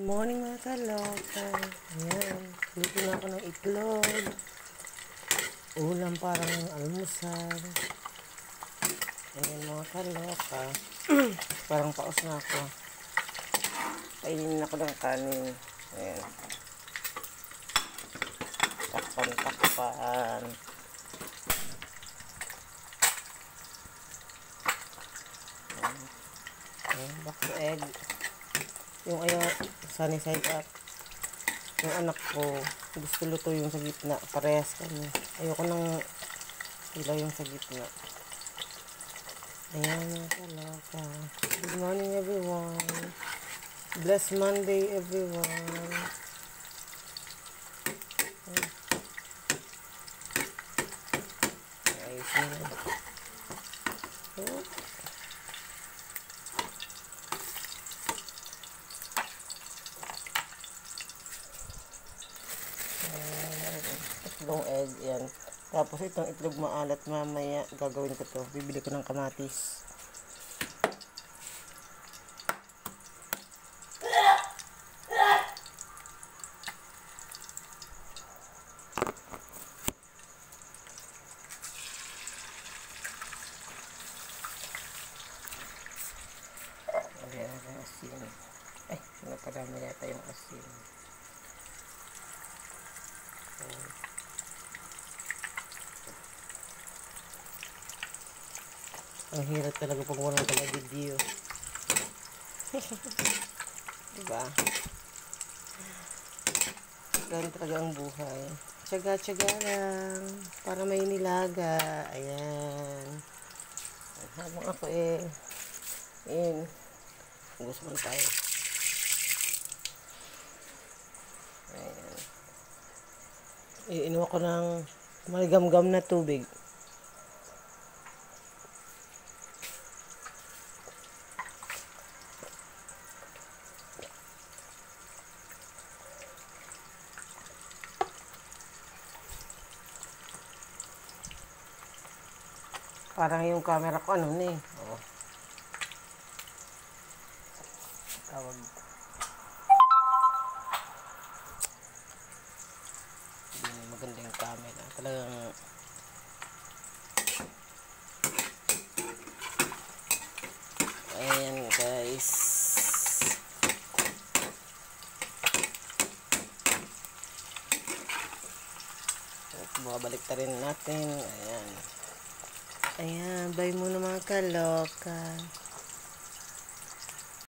Morning mga kaloka. Ayan. Luto na ako ng itlog. Ulam parang almusal. Ayan mga kaloka. Parang paus na ako. Kainin ako ng kanin. Ayan. Takpan. Ayan. Back to egg. Yung ayaw, sunny side up. Yung anak ko, gusto luto yung sa gitna. Parehas kami. Ayoko nang ilaw yung sa gitna. Ayan mga kaloka. Good morning everyone. Blessed Monday everyone. Ayos nila. Oh. Itlog egg, yan. Tapos itong itlog maalat mamaya, gagawin ko to. Bibili ko ng kamatis. Ayan ang asin. Ay, napadami yata yung asin. Ang hirap talaga pag walang video. Diba? Ganun talaga ang buhay. Tsaga-tsaga lang. Para may nilaga. Ayan. Habang ako ayan. Gusto mo tayo. Ayan. Iinom ako ng maligam-gam na tubig. Parang yung camera ko ano na oh. Tawag. Hindi maganda yung camera. Talagang ayan guys. Babalik ta rin natin. Ayan. Ayan, bye muna mga kaloka.